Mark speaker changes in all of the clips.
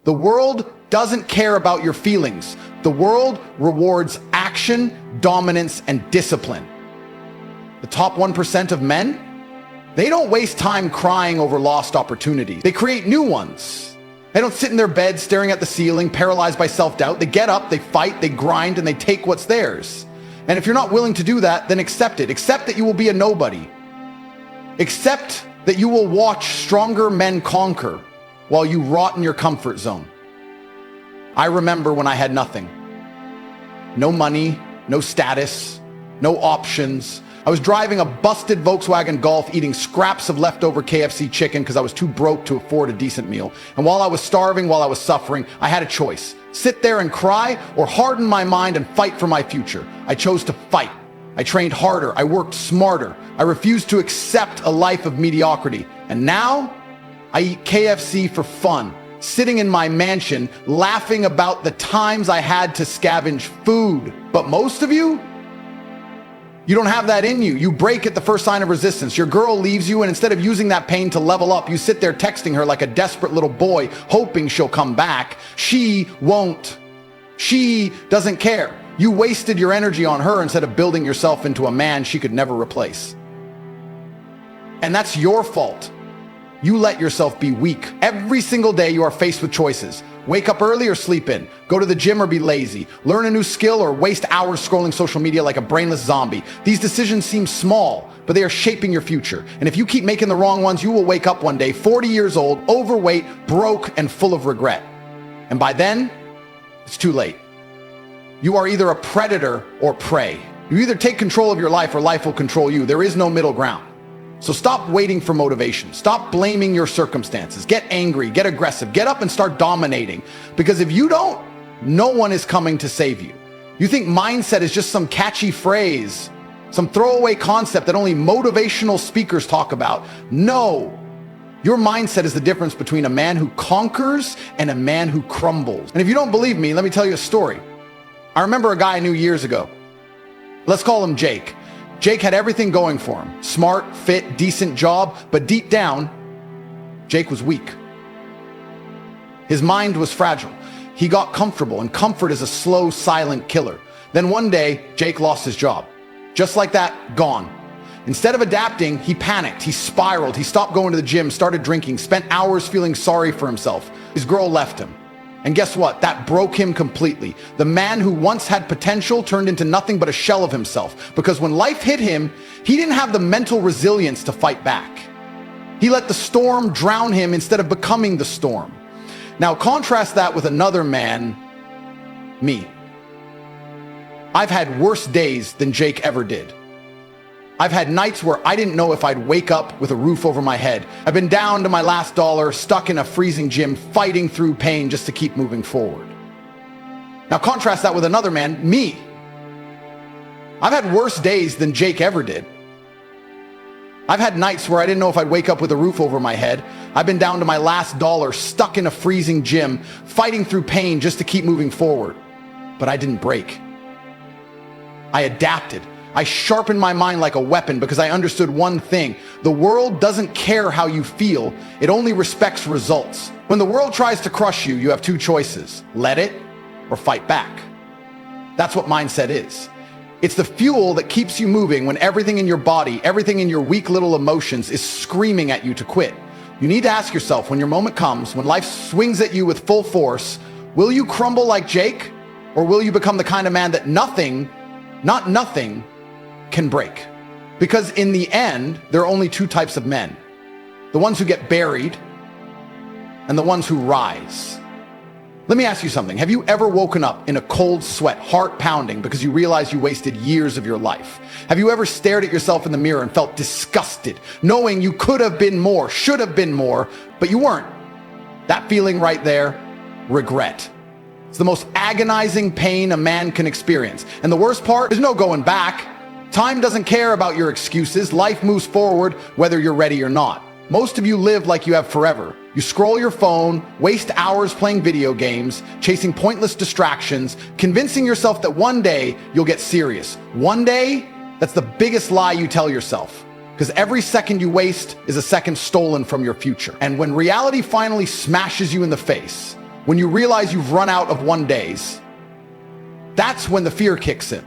Speaker 1: The world doesn't care about your feelings. The world rewards action, dominance, and discipline. The top 1% of men, they don't waste time crying over lost opportunities. They create new ones. They don't sit in their bed staring at the ceiling, paralyzed by self-doubt. They get up, they fight, they grind, and they take what's theirs. And if you're not willing to do that, then accept it. Accept that you will be a nobody. Accept that you will watch stronger men conquer while you rot in your comfort zone. I remember when I had nothing. No money, no status, no options. I was driving a busted Volkswagen Golf, eating scraps of leftover KFC chicken because I was too broke to afford a decent meal. And while I was starving, while I was suffering, I had a choice. Sit there and cry or harden my mind and fight for my future. I chose to fight. I trained harder. I worked smarter. I refused to accept a life of mediocrity. And now I eat KFC for fun, sitting in my mansion, laughing about the times I had to scavenge food. But most of you don't have that in you. You break at the first sign of resistance. Your girl leaves you, and instead of using that pain to level up, you sit there texting her like a desperate little boy, hoping she'll come back. She won't. She doesn't care. You wasted your energy on her instead of building yourself into a man she could never replace. And that's your fault. You let yourself be weak. Every single day you are faced with choices. Wake up early or sleep in. Go to the gym or be lazy. Learn a new skill or waste hours scrolling social media like a brainless zombie. These decisions seem small, but they are shaping your future. And if you keep making the wrong ones, you will wake up one day 40 years old, overweight, broke, and full of regret. And by then, it's too late. You are either a predator or prey. You either take control of your life or life will control you. There is no middle ground. So stop waiting for motivation. Stop blaming your circumstances. Get angry, get aggressive, get up and start dominating. Because if you don't, no one is coming to save you. You think mindset is just some catchy phrase, some throwaway concept that only motivational speakers talk about. No, your mindset is the difference between a man who conquers and a man who crumbles. And if you don't believe me, let me tell you a story. I remember a guy I knew years ago. Let's call him Jake. Jake had everything going for him. Smart, fit, decent job, but deep down, Jake was weak. His mind was fragile. He got comfortable, and comfort is a slow, silent killer. Then one day, Jake lost his job. Just like that, gone. Instead of adapting, he panicked, he spiraled, he stopped going to the gym, started drinking, spent hours feeling sorry for himself. His girl left him. And guess what? That broke him completely. The man who once had potential turned into nothing but a shell of himself. Because when life hit him, he didn't have the mental resilience to fight back. He let the storm drown him instead of becoming the storm. Now contrast that with another man, me. I've had worse days than Jake ever did. I've had nights where I didn't know if I'd wake up with a roof over my head. I've been down to my last dollar, stuck in a freezing gym, fighting through pain just to keep moving forward. Now contrast that with another man, me. I've had worse days than Jake ever did. I've had nights where I didn't know if I'd wake up with a roof over my head. I've been down to my last dollar, stuck in a freezing gym, fighting through pain just to keep moving forward. But I didn't break. I adapted. I sharpened my mind like a weapon because I understood one thing. The world doesn't care how you feel. It only respects results. When the world tries to crush you, you have two choices. Let it or fight back. That's what mindset is. It's the fuel that keeps you moving when everything in your body, everything in your weak little emotions is screaming at you to quit. You need to ask yourself, when your moment comes, when life swings at you with full force, will you crumble like Jake? Or will you become the kind of man that nothing, not nothing, can break? Because in the end, there are only two types of men. The ones who get buried and the ones who rise. Let me ask you something. Have you ever woken up in a cold sweat, heart pounding, because you realized you wasted years of your life? Have you ever stared at yourself in the mirror and felt disgusted, knowing you could have been more, should have been more, but you weren't? That feeling right there, regret. It's the most agonizing pain a man can experience. And the worst part, there's no going back. Time doesn't care about your excuses. Life moves forward whether you're ready or not. Most of you live like you have forever. You scroll your phone, waste hours playing video games, chasing pointless distractions, convincing yourself that one day you'll get serious. One day, that's the biggest lie you tell yourself. Because every second you waste is a second stolen from your future. And when reality finally smashes you in the face, when you realize you've run out of 1 days, that's when the fear kicks in.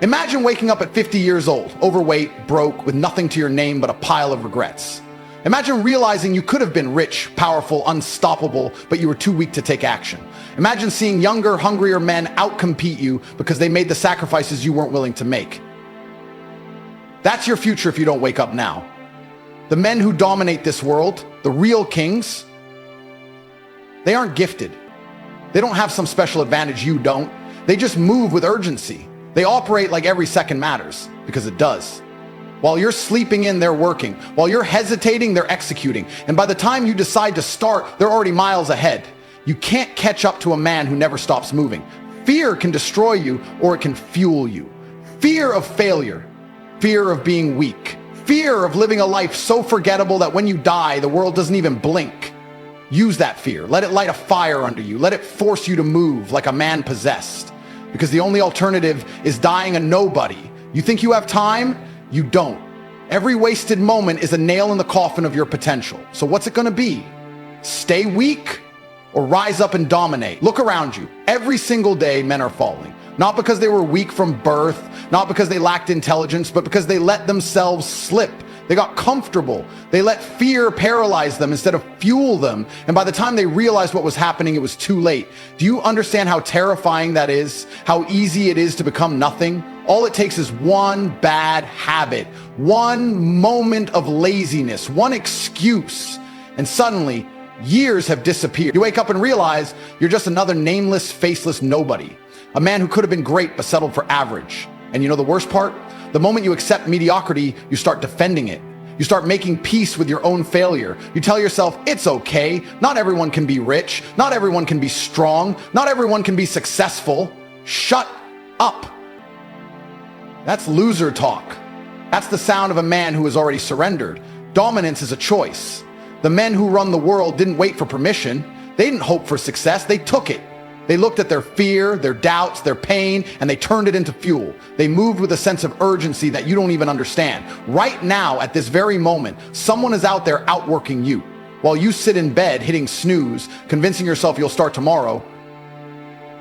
Speaker 1: Imagine waking up at 50 years old, overweight, broke, with nothing to your name but a pile of regrets. Imagine realizing you could have been rich, powerful, unstoppable, but you were too weak to take action. Imagine seeing younger, hungrier men outcompete you because they made the sacrifices you weren't willing to make. That's your future if you don't wake up now. The men who dominate this world, the real kings, they aren't gifted. They don't have some special advantage you don't. They just move with urgency. They operate like every second matters, because it does. While you're sleeping in, they're working. While you're hesitating, they're executing. And by the time you decide to start, they're already miles ahead. You can't catch up to a man who never stops moving. Fear can destroy you, or it can fuel you. Fear of failure, fear of being weak, fear of living a life so forgettable that when you die, the world doesn't even blink. Use that fear. Let it light a fire under you. Let it force you to move like a man possessed. Because the only alternative is dying a nobody. You think you have time? You don't. Every wasted moment is a nail in the coffin of your potential. So what's it gonna be? Stay weak or rise up and dominate? Look around you. Every single day, men are falling. Not because they were weak from birth, not because they lacked intelligence, but because they let themselves slip. They got comfortable. They let fear paralyze them instead of fuel them. And by the time they realized what was happening, it was too late. Do you understand how terrifying that is? How easy it is to become nothing? All it takes is one bad habit, one moment of laziness, one excuse, and suddenly years have disappeared. You wake up and realize you're just another nameless, faceless nobody. A man who could have been great but settled for average. And you know the worst part? The moment you accept mediocrity, you start defending it. You start making peace with your own failure. You tell yourself, it's okay. Not everyone can be rich. Not everyone can be strong. Not everyone can be successful. Shut up. That's loser talk. That's the sound of a man who has already surrendered. Dominance is a choice. The men who run the world didn't wait for permission. They didn't hope for success. They took it. They looked at their fear, their doubts, their pain, and they turned it into fuel. They moved with a sense of urgency that you don't even understand. Right now, at this very moment, someone is out there outworking you. While you sit in bed hitting snooze, convincing yourself you'll start tomorrow,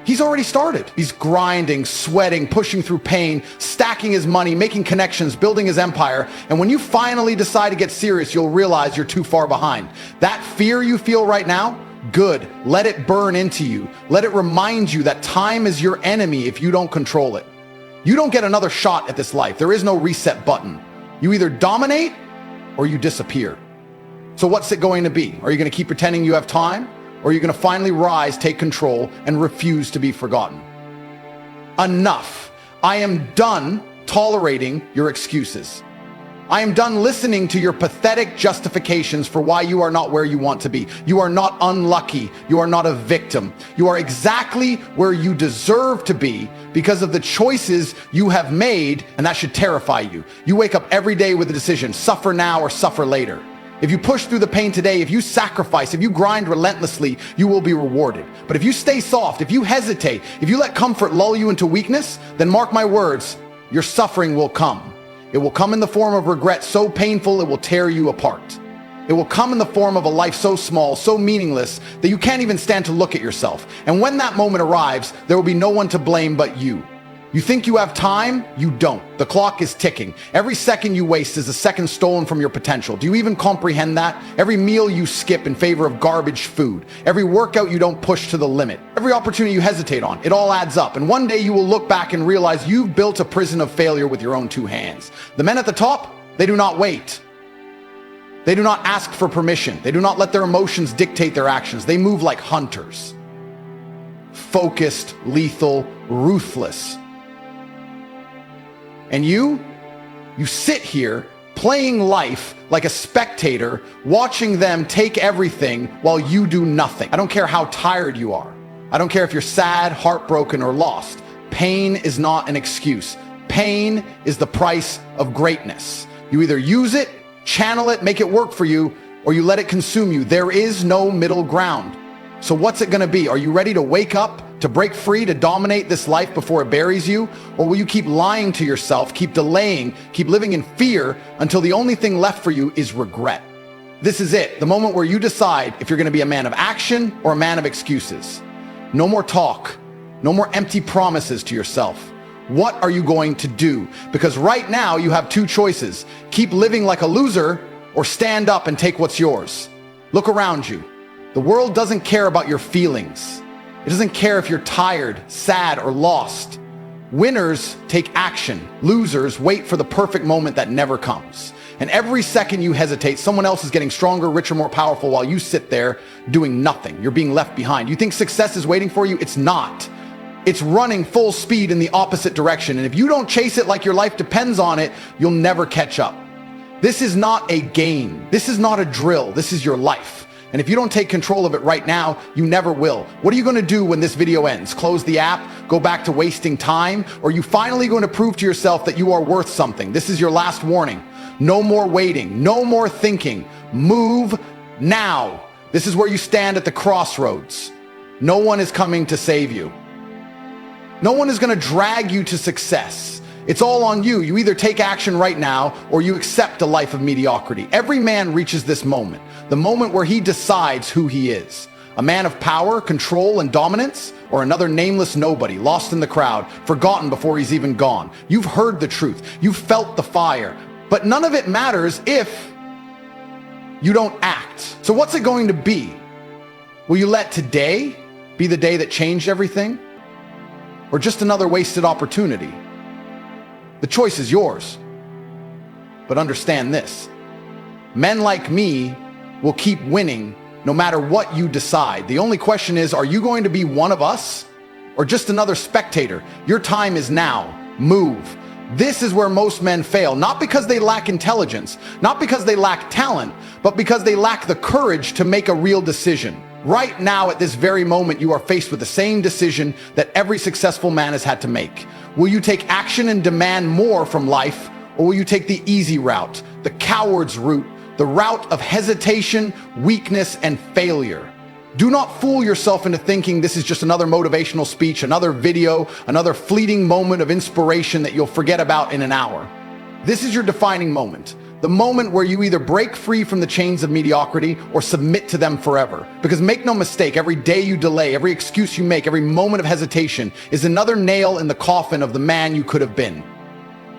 Speaker 1: he's already started. He's grinding, sweating, pushing through pain, stacking his money, making connections, building his empire. And when you finally decide to get serious, you'll realize you're too far behind. That fear you feel right now, good. Let it burn into you. Let it remind you that time is your enemy if you don't control it. You don't get another shot at this life. There is no reset button. You either dominate or you disappear. So what's it going to be? Are you going to keep pretending you have time? Or are you going to finally rise, take control, and refuse to be forgotten? Enough. I am done tolerating your excuses. I am done listening to your pathetic justifications for why you are not where you want to be. You are not unlucky. You are not a victim. You are exactly where you deserve to be because of the choices you have made, and that should terrify you. You wake up every day with a decision, suffer now or suffer later. If you push through the pain today, if you sacrifice, if you grind relentlessly, you will be rewarded. But if you stay soft, if you hesitate, if you let comfort lull you into weakness, then mark my words, your suffering will come. It will come in the form of regret so painful it will tear you apart. It will come in the form of a life so small, so meaningless, that you can't even stand to look at yourself. And when that moment arrives, there will be no one to blame but you. You think you have time? You don't. The clock is ticking. Every second you waste is a second stolen from your potential. Do you even comprehend that? Every meal you skip in favor of garbage food. Every workout you don't push to the limit. Every opportunity you hesitate on. It all adds up. And one day you will look back and realize you've built a prison of failure with your own two hands. The men at the top, they do not wait. They do not ask for permission. They do not let their emotions dictate their actions. They move like hunters. Focused, lethal, ruthless. And you sit here playing life like a spectator, watching them take everything while you do nothing. I don't care how tired you are. I don't care if you're sad, heartbroken, or lost. Pain is not an excuse. Pain is the price of greatness. You either use it, channel it, make it work for you, or you let it consume you. There is no middle ground. So what's it gonna be? Are you ready to wake up, to break free, to dominate this life before it buries you? Or will you keep lying to yourself, keep delaying, keep living in fear until the only thing left for you is regret? This is it, the moment where you decide if you're going to be a man of action or a man of excuses. No more talk, no more empty promises to yourself. What are you going to do? Because right now you have two choices. Keep living like a loser or stand up and take what's yours. Look around you. The world doesn't care about your feelings. It doesn't care if you're tired, sad, or lost. Winners take action. Losers wait for the perfect moment that never comes. And every second you hesitate, someone else is getting stronger, richer, more powerful while you sit there doing nothing. You're being left behind. You think success is waiting for you? It's not. It's running full speed in the opposite direction. And if you don't chase it like your life depends on it, you'll never catch up. This is not a game. This is not a drill. This is your life. And if you don't take control of it right now, you never will. What are you going to do when this video ends? Close the app? Go back to wasting time? Or are you finally going to prove to yourself that you are worth something? This is your last warning. No more waiting. No more thinking. Move now. This is where you stand at the crossroads. No one is coming to save you. No one is going to drag you to success. It's all on you. You either take action right now or you accept a life of mediocrity. Every man reaches this moment, the moment where he decides who he is. A man of power, control, and dominance, or another nameless nobody, lost in the crowd, forgotten before he's even gone. You've heard the truth. You've felt the fire. But none of it matters if you don't act. So what's it going to be? Will you let today be the day that changed everything? Or just another wasted opportunity? The choice is yours. But understand this. Men like me will keep winning no matter what you decide. The only question is, are you going to be one of us or just another spectator? Your time is now. Move. This is where most men fail, not because they lack intelligence, not because they lack talent, but because they lack the courage to make a real decision. Right now, at this very moment, you are faced with the same decision that every successful man has had to make. Will you take action and demand more from life, or will you take the easy route, the coward's route, the route of hesitation, weakness, and failure? Do not fool yourself into thinking this is just another motivational speech, another video, another fleeting moment of inspiration that you'll forget about in an hour. This is your defining moment. The moment where you either break free from the chains of mediocrity or submit to them forever. Because make no mistake, every day you delay, every excuse you make, every moment of hesitation is another nail in the coffin of the man you could have been.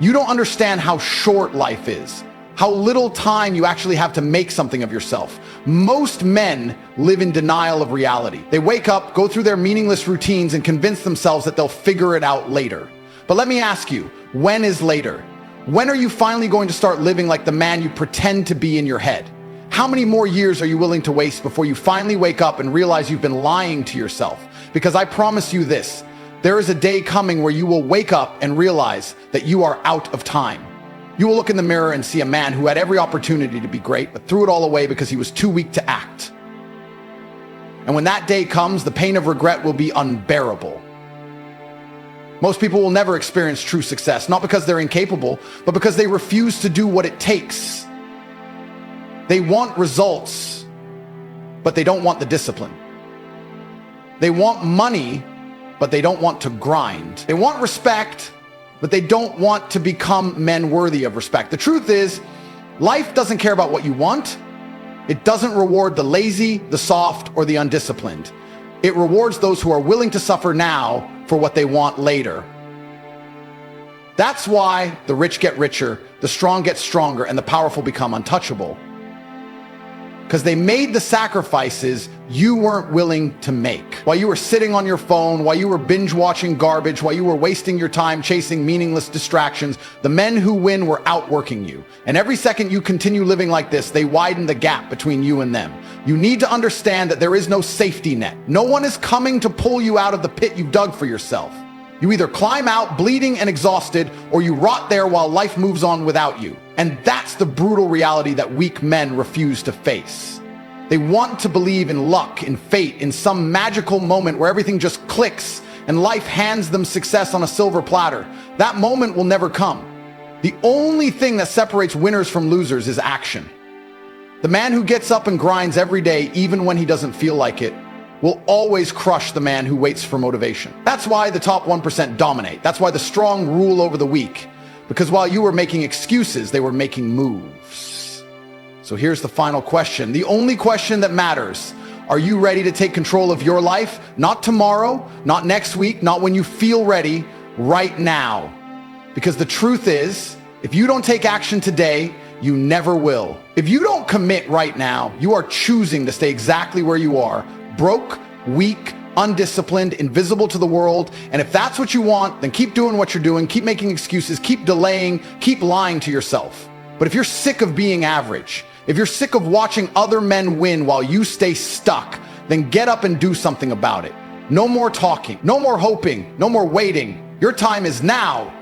Speaker 1: You don't understand how short life is, how little time you actually have to make something of yourself. Most men live in denial of reality. They wake up, go through their meaningless routines, and convince themselves that they'll figure it out later. But let me ask you, when is later? When are you finally going to start living like the man you pretend to be in your head? How many more years are you willing to waste before you finally wake up and realize you've been lying to yourself? Because I promise you this, there is a day coming where you will wake up and realize that you are out of time. You will look in the mirror and see a man who had every opportunity to be great, but threw it all away because he was too weak to act. And when that day comes, the pain of regret will be unbearable. Most people will never experience true success, not because they're incapable, but because they refuse to do what it takes. They want results, but they don't want the discipline. They want money, but they don't want to grind. They want respect, but they don't want to become men worthy of respect. The truth is, life doesn't care about what you want. It doesn't reward the lazy, the soft, or the undisciplined. It rewards those who are willing to suffer now for what they want later. That's why the rich get richer, the strong get stronger, and the powerful become untouchable. Because they made the sacrifices you weren't willing to make. While you were sitting on your phone, while you were binge watching garbage, while you were wasting your time chasing meaningless distractions, the men who win were outworking you. And every second you continue living like this, they widen the gap between you and them. You need to understand that there is no safety net. No one is coming to pull you out of the pit you've dug for yourself. You either climb out bleeding and exhausted, or you rot there while life moves on without you. And that's the brutal reality that weak men refuse to face. They want to believe in luck, in fate, in some magical moment where everything just clicks and life hands them success on a silver platter. That moment will never come. The only thing that separates winners from losers is action. The man who gets up and grinds every day, even when he doesn't feel like it, will always crush the man who waits for motivation. That's why the top 1% dominate. That's why the strong rule over the weak. Because while you were making excuses, they were making moves. So here's the final question, the only question that matters. Are you ready to take control of your life? Not tomorrow, not next week, not when you feel ready, right now. Because the truth is, if you don't take action today, you never will. If you don't commit right now, you are choosing to stay exactly where you are, broke, weak, undisciplined, invisible to the world. And if that's what you want, then keep doing what you're doing, keep making excuses, keep delaying, keep lying to yourself. But if you're sick of being average, if you're sick of watching other men win while you stay stuck, then get up and do something about it. No more talking, no more hoping, no more waiting. Your time is now.